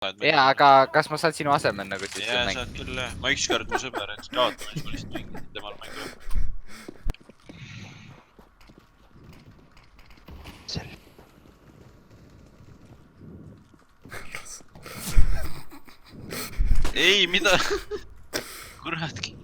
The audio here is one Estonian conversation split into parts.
Jaa, aga kas ma saan sinu asemel nagu siis jaa, saad küll jah. Ma ükskord mu sõber jättis kaotama, siis ma lihtsalt mängisin temal mängu. Ei, mida? Kuratki.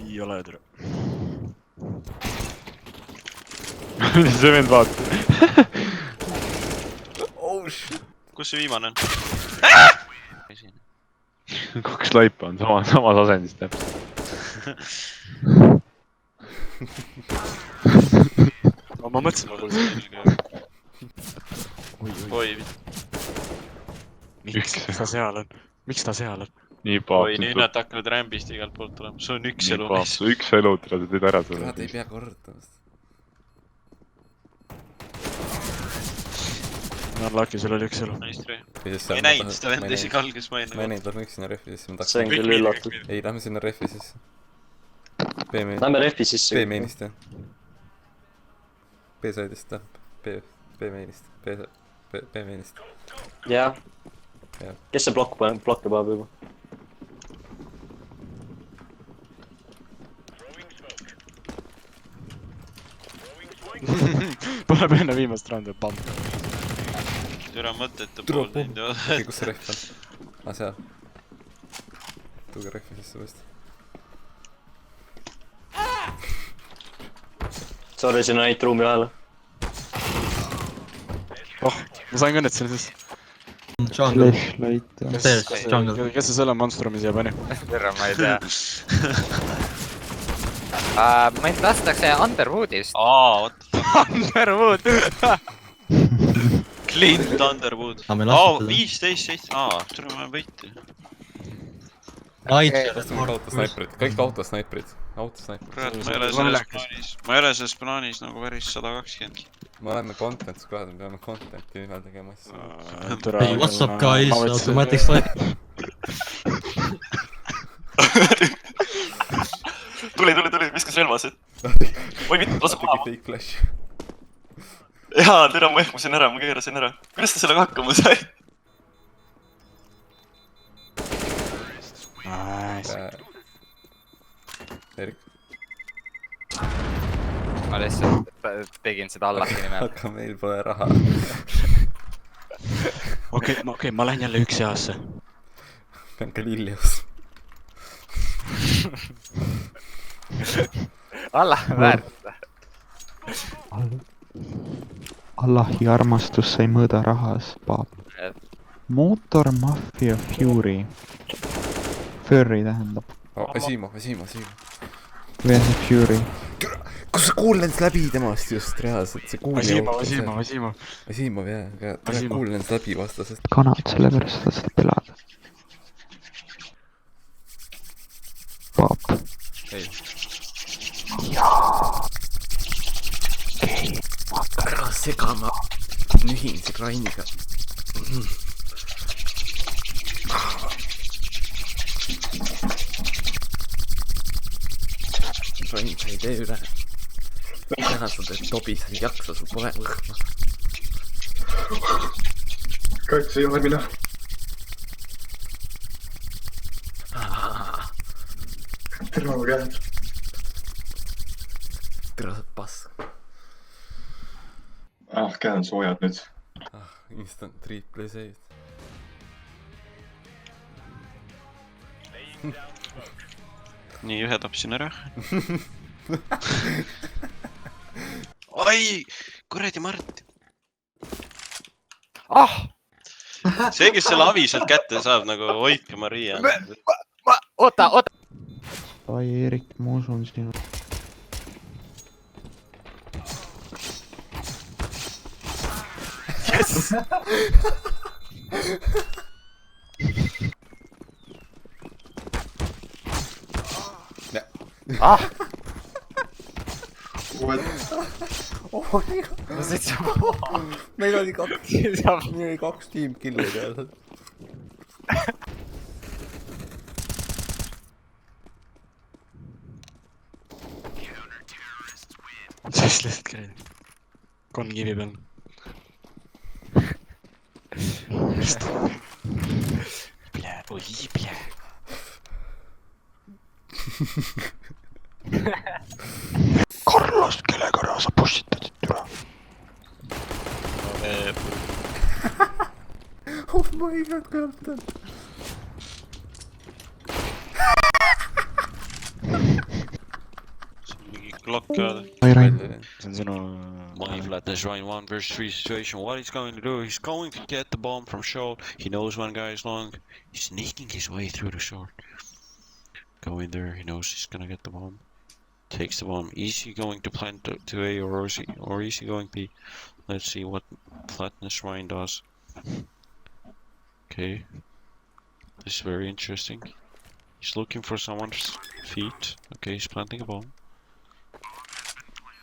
Ei ole türa. See vend vaatab. Oh shit. Kus see viimane on? Kaks laipa on samas asendis täpselt. Ma mõtlesin, ma kuulsin. Oi, Miks ta seal on? Miks ta seal on? Nii oi, paapsud. nüüd nad hakkavad rämbist igalt poolt tulema. See on üks elu. Üks elu, sa teed ära sulle. Nad ei pea kordamast. Laki, sul oli üks elu. Ei näinud seda vend isegi alges ma ei Ma ei näinud, lähme üks sinna refi sisse. See on küll üllatud. Ei, lähme sinna refi sisse. Lähme refi sisse. B-mainist jah. B-side'ist jah. B-mainist. B-mainist. Jah. Kes see blokke paneb juba? Tuleb enne viimast randa, pamm. Türa mõttetu pool teinud. Okei, kus see ref on? Seal. Tuge refi sisse vast. Sorry, sinna neid ruumi vahele. Oh, ma sain kõnet selle sest. Flashlight. Kes see selle monstrumi siia pani? Terra, ma ei tea. Meid lastakse Underwoodist. What the fuck? Underwood! Clint Underwood. 15-7. Türa ma võiti. Kõik autosnaiprid. Kurat, ma ei ole selles plaanis nagu päris 120. Me oleme content's kohad, me peame contenti nimel tegema asja. Hey, what's up guys, automatic slide. Tuli, viskas relvased. Oi vitt, laseb maha. Fake flash. Jaa, tere, ma ehmusin ära, ma keerasin ära. Kuidas ta sellega hakkama sai? Erik. Ma lihtsalt tegin seda Allahi nimel. Aga meil pole raha. Okei, ma lähen jälle üks jaasse. Pean ka Lillius. Allah väärta. Allahi armastus sai mõõda rahas, paap. Motor Mafia Fury. Furry tähendab. Asimo. Where's the Fury? Kus sa kuulens läbi temast just reaalselt? Asimo, jah. Ta kuulens läbi vastasest. Kanad, sellepärast sa saad pelada. Paap. Ei. Jaa. Ära sega, ma nühin see krainiga. Krain, sa ei tee üle. Täna sa teed tobi, sa ei jaksa, sul pole võhma. Kahjuks ei ole mina. Terve mu käed. Tere, sa oled pask. Käed on soojad nüüd. Instant triple save. Nii, ühe tapsin ära. Oi, kuradi Mart. See, kes selle avi sealt kätte saab, nagu hoidke Maria. Oota. Ai Erik, ma usun sinu. Yes! Meil oli kaks tiimkilli peal. Sest lihtsalt käid. Konn kivi peal. Bля, oi, bля. Carlos, kellega ära sa pushitasid türa? Oh my god, Captain. mingi klokk jääda. Ai Rain , See on sinu... My flatness Ryan 1 versus 3 situation. What he's going to do? He's going to get the bomb from short. He knows one guy is long. He's sneaking his way through the short. Go in there. He knows he's gonna get the bomb. Takes the bomb. Easy going to plant to A or easy going B. Let's see what flatness Ryan does. Okay. This is very interesting. He's looking for someone's feet. Okay, he's planting a bomb.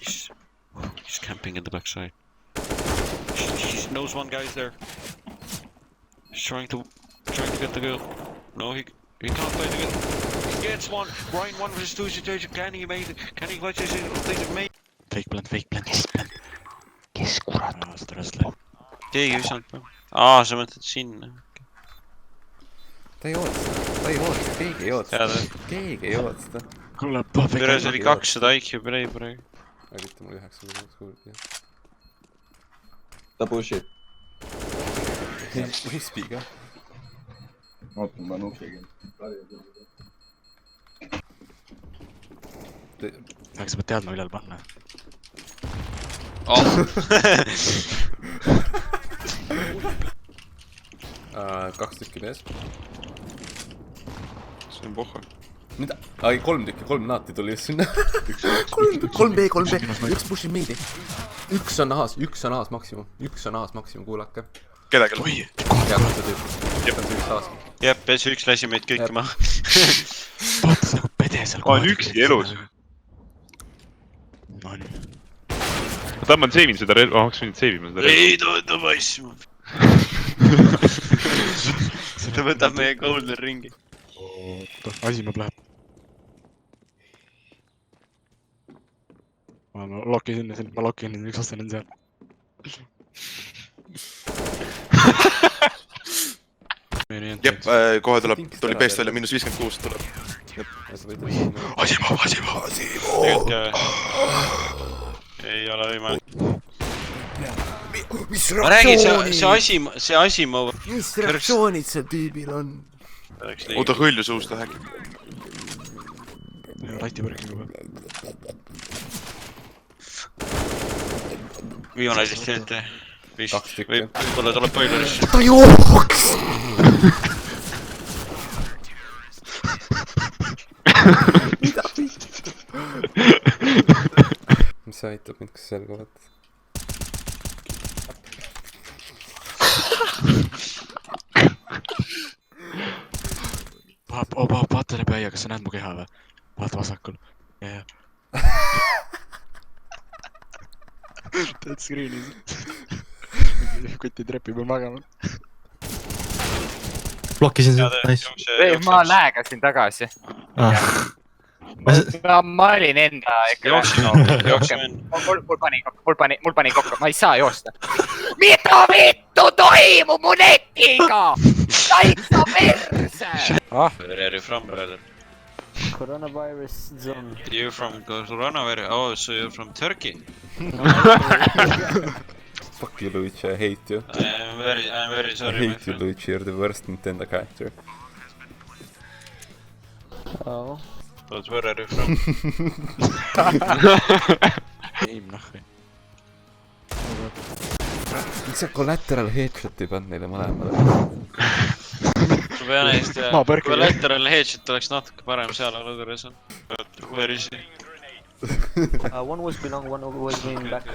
He's camping in the backside. He knows one guy's there. He's trying to get the girl. No, he can't play the girl. He gets one. Ryan 1 versus 2 situation. Can he make it? Can he clutch his mate? Fake plant. kes kurat ? Seda restleib. Keegi ei saanud. Sa mõtled sinna. ta ei oota seda, keegi ei oota Tead, seda, keegi ei oota seda. Kuule, tere, see oli 200 IQ play praegu. aga mitte mul 90 kuulda. ta pushib . Wispi ka. oota , ma nuksiga . Aga sa pead teadma, millal panna. Kaks tükki mees. See on pohhu. Mida? Ai, 3 tükki, 3 naati tuli just sinna. 3B, üks pushib meidi. Üks on ahas maksimum, kuulake. Kellelgi ? Oi! Teadmata tüüp. See on see üks ahas. Jep, S1 lasi meid kõik maha. Vaatas nagu pede seal Ma olen üksi elus. No nii. Ma tõmban seivin seda relva, hakkas nüüd seivima seda relva. Ei toeta paissima. Ta võtab meie golden ringi. Asimab läheb. Ma lokin sinna, üks vastane on seal. jep , kohe tuli beest välja , -56 tuleb . Asimab! Tegelikult ka ei ole võimalik. Mis Ma räägin, see Asimov mis reaktsioonid see tüübil on? oota , hõlju suust läheb . Lati põrki kohe. viimane assistent . Kaks tükki. Võib-olla tuleb Boilerisse. ta jooks! mida vittu? mis see aitab mind , kas selga võtta ? Vaata läbi aia, kas sa näed mu keha või? Vaata vasakul. Ja. Teed screen'is. Kuti trepi peal magama. Blokkisin sind , nice . ei , ma lähegasin tagasi . ma olin enda ekraan . mul pani kokku , ma ei saa joosta . mida vittu toimub mu netiga ? täitsa perse . Where are you from, brother? Coronavirus zone. You're from coronavirus? Oh, so you're from Turkey? Fuck you, Luigi, I hate you. I'm very I sorry, my hate you, friend. Luigi, you're the worst Nintendo character. Oh. But where are you from? Eim nahvi. Miks see collateral headshot'i pannud neile mõlemale? Ma pean eest ja kui lateral headshot oleks natuke parem seal olukorras on. Where is he? One was belong, one was going back.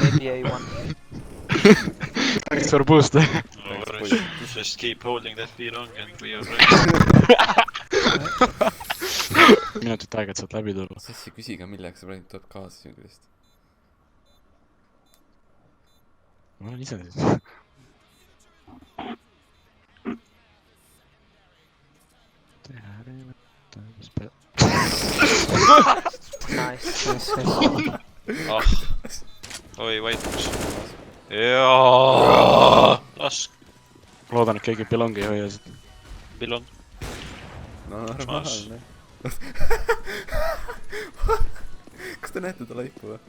Maybe A1. Thanks for boost. No worries. Just keep holding that B long and we are ready. Minutit aega, et saad läbi tulla. Sassi, küsi ka milleks sa praegu tuleb kaasa singulist. Ma olen ise siis. Nice. Oi, vaikus. Jaa! Lask. loodan, et keegi belongi ei hoia siit. Pilon. Normaalne. Kas te näete ta laipu või?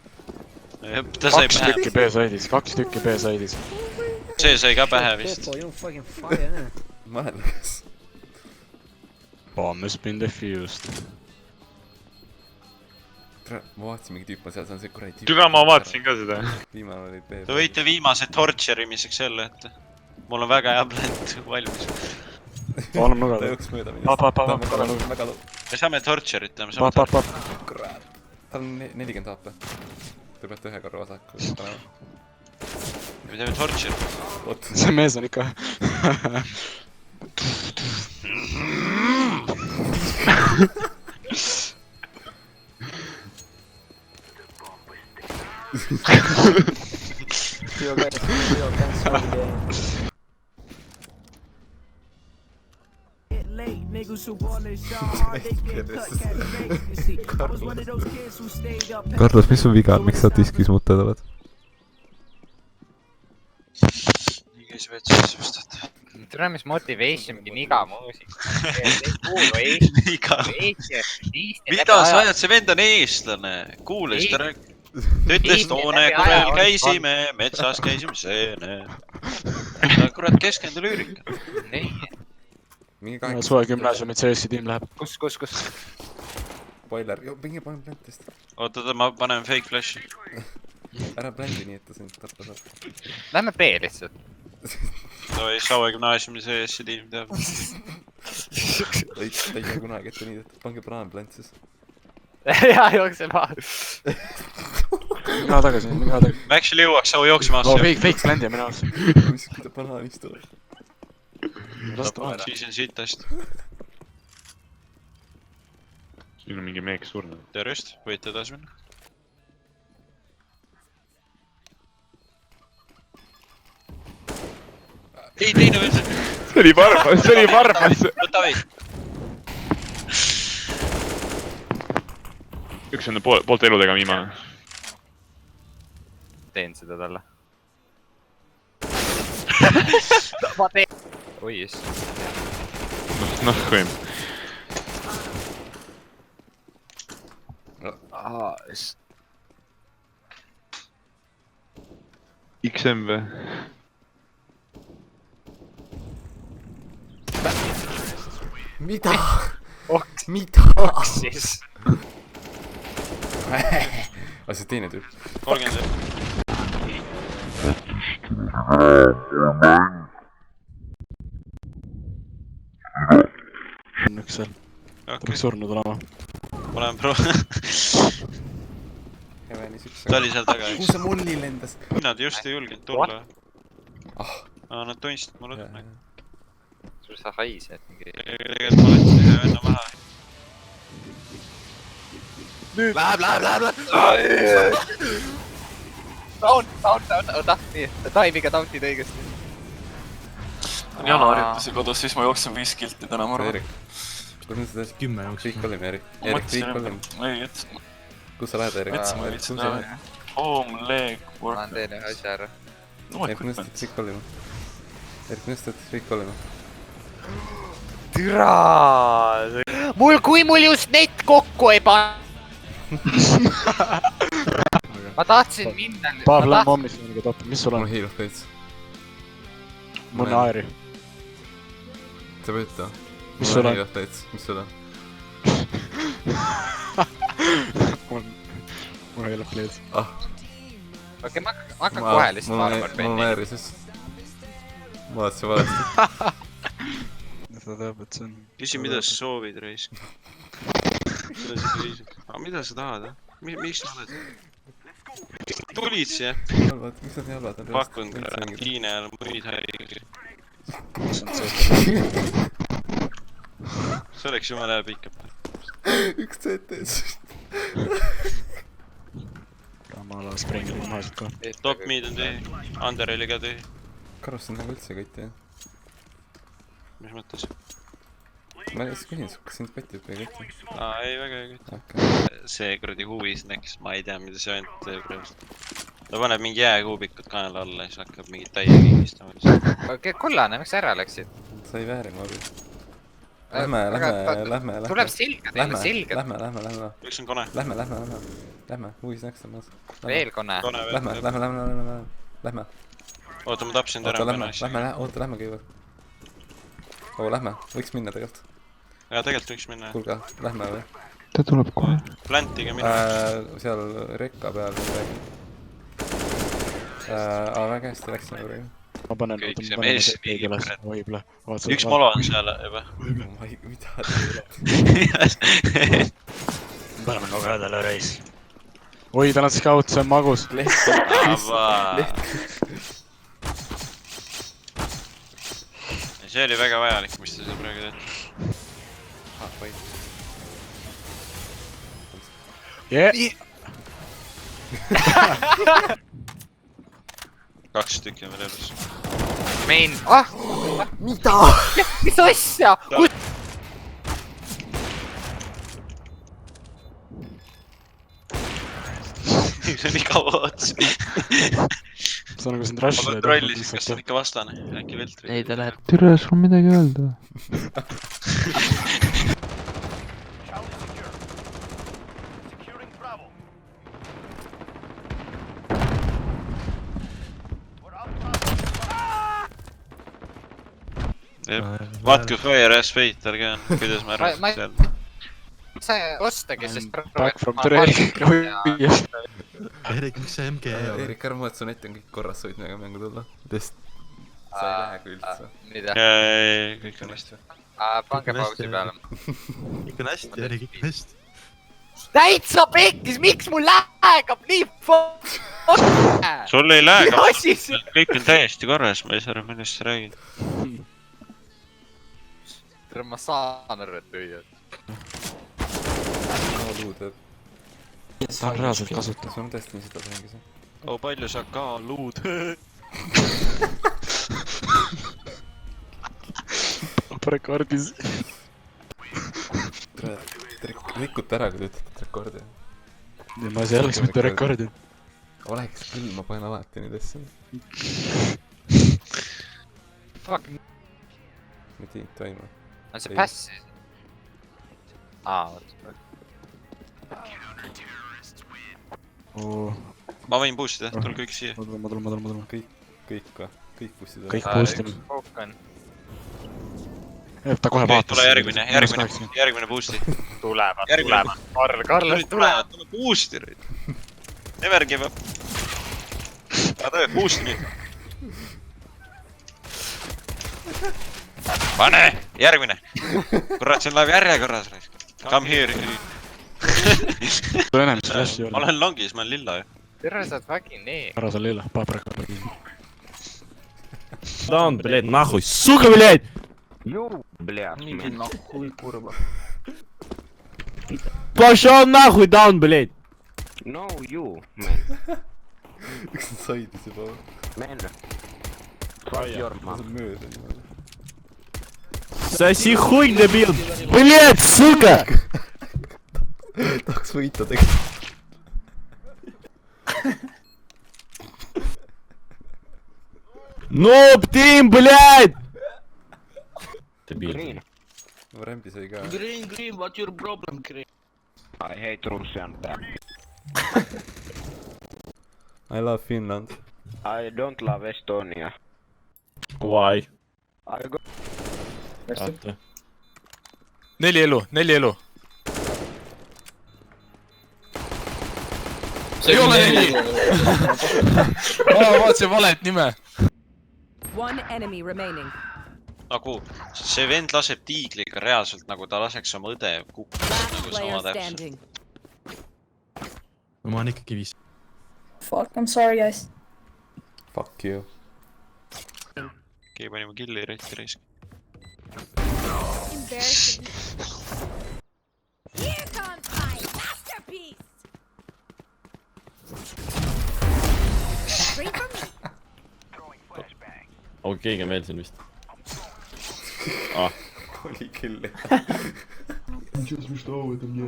Ta sai 2 pähe. tükki B-side'is, 2 tükki B-side'is. See sai ka pähe vist. Popo, you on fucking fire, Mälekas. Bomb has been defused. Ma vaatasin mingi tüüp, ma seal saan see kuradi tüüp. Türa, ma vaatasin ka seda. Viimane oli B. Te võite viimase torture'imiseks jälle, et mul on väga hea blend valmis. Oleme Ta nugada. jooks mööda minna. Pap, pap, Ta on pap, väga pap, lõu, väga lõu. Me saame torture'it teha, me Pap, saame pap, torture'it. pap. Kurat. Tal on 40 HP. Te peate ühe korra vasakul panema. Me teeme torture'it. Oot. See mees on ikka. You can solve the game. Carlos, mis sul viga on, miks sa diskis mutad oled? Nii käis vetsus just, et... Tule, mis motivation mingi niga muusika. Ei kuulu Eesti. Iga... Eesti. Mida sa ajad, see vend on eestlane. Kuulis ta rääk... Ta ütles toone, kui me käisime, metsas käisime seene. Ta kurat keskendu lüürika. Nii. Suve gümnaasiumid CS-i tiim läheb. Kus? Spoiler. Jo, mingi panen plantist. Oota, ma panen fake flash'i. Ära planti nii, et ta sind tappa saab. Lähme B lihtsalt. No ei, Saue gümnaasiumi CS-i tiim teab. Ta ei tea kunagi, et ta nii tehtud. Pange plaan plant siis. Jaa, jookse maha. Minga tagasi. Me actually jõuaks Saue jooksma Oh, aastas. fake blend ja minu arust. Mis kui ta banaanist tuleb. Siis on sitast. Siin on mingi meeks surnud. Tervist, võite edasi minna. Ei, teine veel see. See oli varmas. Võta või. Üks on poolt eludega viimane. Teen seda talle. Ma teen. Oi, jess. Noh, kui. XM või? Mida? Oks. Mida? Oksis. Aga see teine tüüp. 30. On üks seal. Ta peaks surnud olema. Olen pro... Hevenis üks. Ta oli seal taga, Kuhu eks. see mulli lendas? Nad just ei julgenud tulla. Ah. Nad tunnistasid mulle. Sul sa haised mingi. Tegelikult ma olen ühe venna maha. Läheb! Down, oota, nii, taimiga tauntid õigesti. on jalaharjutusi kodus, siis ma jooksen 5 kilti täna, ma arvan. Erik. Kus on seda 10 jooksul? Riik kolm, Erik. Ma Erik, mõtlesin, riik kolm. ei, et Kus sa lähed, Erik? metsa ma viitsin teha. Home leg Ma work. teen ühe asja ära. No Erik, millest equipment. teed riik kolm? Erik, millest teed riik kolm? Türa! Kui mul just net kokku ei pane. Ma tahtsin minna. Paab lämm hommis mingi top. Mis sul Mul on? on heal of fates. Mul on aeri. Sa võita. Mis sul on? Heal of fates. Mis sul on? Mul ei ole pleed. Ah. Okei, ma hakkan kohe lihtsalt Mul armor on aeri siis. Ma vaatasin valesti. Ta teab, et see on... Küsi, mida sa soovid, reis. Mida sa tahad, Miks sa oled? Tulid siia? Miks nad nii halvad on? Pakun Tiinel muid häiriga. See oleks jumala hea pikk. Üks CT-s. Ramala springil mahasid ka. Top mid on tühi. Under oli ka tühi. Karus on nagu üldse kõik, jah. Mis mõttes? Ma just küsin, kas sind pätib või kõik? Ei, väga hea kõik. Okay. See kuradi huvis näks, ma ei tea, mida see ainult teeb. ta paneb mingi jääkuubikut kaela alla ja siis hakkab mingit täie kiigistama. Kollane, miks sa ära läksid? sa ei vääri, ma arvan. Lähme. Tuleb selga teile, selga. Lähme. Üks on kone. Lähme, uus next on maas. Veel kone. Lähme. Oota, ma tapsin ära. Lähme kõigepealt. Oo, lähme, võiks minna tegelikult. Jaa, tegelikult võiks minna. Kuulge, lähme või? ta tuleb kohe. Plantige minna. Seal rekka peal midagi. Väga hästi läksin juurde. ma panen Kõik see mees keegi üles. Vaibla. Üks molo on seal juba. Mida paneme nogedale reis. oi, tal on scout, see on magus. See oli väga vajalik, mis te seal praegu teete. Kaks tükki on veel elus. Main. Mida? Mis asja? See on nii kaua ots. see on nagu sind rush. Ma kontrollisin, kas see on ikka vastane. Äkki veltri. ei, ta läheb. tere, sul midagi öelda? Vaatke Fire as Fate, ärge on, kuidas ma arvan seal. Sa ostagi, sest Back from the Erik. Erik, miks see MG on? Erik, ära mõtle, su net on kõik korras, sa võid meiega mängu tulla. Sa ei lähe küll üldse. Mida? Kõik on hästi. Pange pausi peale. Kõik on hästi, Erik, kõik on hästi. Täitsa pekkis, miks mul lähegab nii Sul ei lähega. Assis! Kõik on täiesti korras, ma ei saa aru, millest sa räägid. Ma saan aru, et lüüad. ta on reaalselt kasutav. See on tõesti nii seda mängis. Oo, palju sa ka luud. rekordis. Rikute ära, kui te ütlete rekordi. ma ei saa jällegi mitte rekordi. Oleks küll, ma panen alati neid asju. Fuck. Mitte ei toimu. On see pass siis? Oot. Ma võin boostida, tulge kõik siia. ma tulen. Kõik või? Kõik bussid. kõik boostime. ta kohe Okei, vaatas. tule järgmine boosti. Tulevad. Karl tulevad, tule boosti. Never give up. Töö, boosti nüüd. Pane, järgmine. Kurat, see läheb järjekorras. Come here. tule enam, mis flashi Ma olla. olen longis, ma olen lilla ju. Tere, sa oled fucking nii. ära sa lilla, paprika. Down, блядь, нахуй, сука, блядь! Бля, нахуй, kurva. Пошел нахуй, down, блядь! No you, man. Üks on saidis juba. Man. Fuck your See mom. on mööda niimoodi. Соси хуй, дебил! Блядь, сука! Tahaks võita tegelikult. Noob team, блядь! Green. Rämbi sai ka. Green, what's your problem, Green? I hate Russian. I love Finland. I don't love Estonia. Why? I go... 4 elu. ei ole nii! ma vaatasin valet nime. One enemy remaining. Nagu, see vend laseb tiigliga reaalselt, nagu ta laseks oma õde kukkuda nagu sama täpselt. Ma olen ikkagi 5. Fuck, I'm sorry guys. Fuck you. Okei, panime killi retti reisk. Embarrassing. Here comes my masterpiece. Straight from me. Keegi on veel siin vist. Oli küll.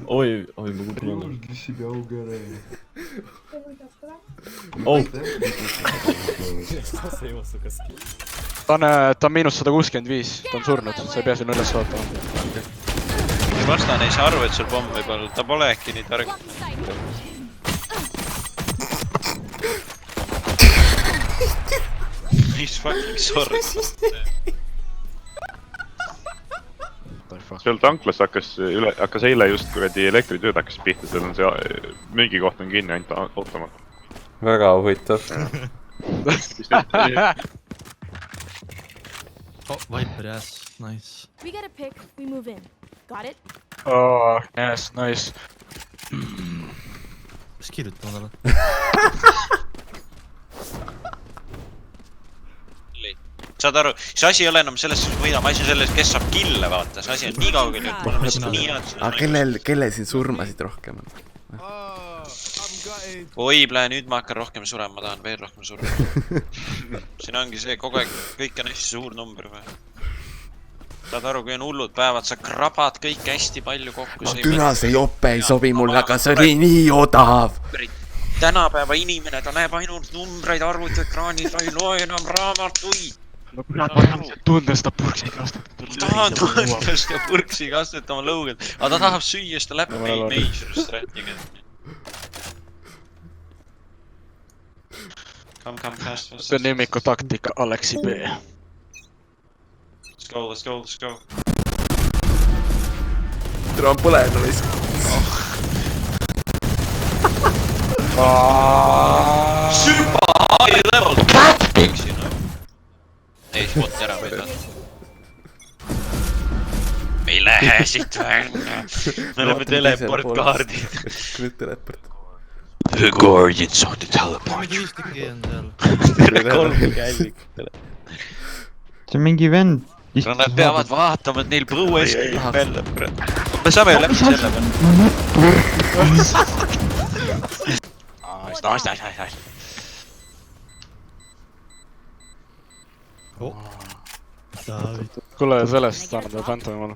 Oi, ma kuulen. Oh. ta on -165, ta on surnud, sa ei pea sinna üles vaatama. vastane ei saa aru, et sul pomm võib olla, ta pole äkki nii tark. He's fucking sorry. seal tanklas hakkas eile just kuradi elektritööd hakkas pihta, seal on see müügikoht on kinni ainult automaat. väga huvitav. Oh, Viper, yes, nice. We get a pick, we move in. Got it? Oh, yes, nice. Mis kirjutama talle? Saad aru, see asi ei ole enam selles, et võidame, asi on selles, kes saab kille, vaata, see asi on nii kaugel, et mul on lihtsalt nii head. aga kellel siin surmasid rohkem on? oi, plee, nüüd ma hakkan rohkem surema, ma tahan veel rohkem surema. siin ongi see, kogu aeg, kõik on hästi suur number või. Saad aru, kui on hullud päevad, sa krabad kõik hästi palju kokku. Türa see jope ei sobi mulle, aga see oli nii odav. Tänapäeva inimene, ta näeb ainult numbreid arvutiekraanil, ta ei loe enam raamatuid. No kurat, ma tahan tunda seda purksi kastet. Tahan tunda seda purksi kastet oma lõugelt, aga ta tahab süüa seda läbi major strategi. Come fast. See on nimiku taktika Aleksi B. Let's go. Türa on põleda vist. Super high level tactics, you know. Ei, spot ära võida. Me ei lähe siit välja. Me oleme teleport-kaardid. Nüüd teleport. The Guardians on the teleport. Tere 3 käivik. See on mingi vend. Nad peavad vaatama, et neil põues kõik välja. Me saame ju läbi selle peale. Nice. Kuule, sellest annab Phantomi mulle.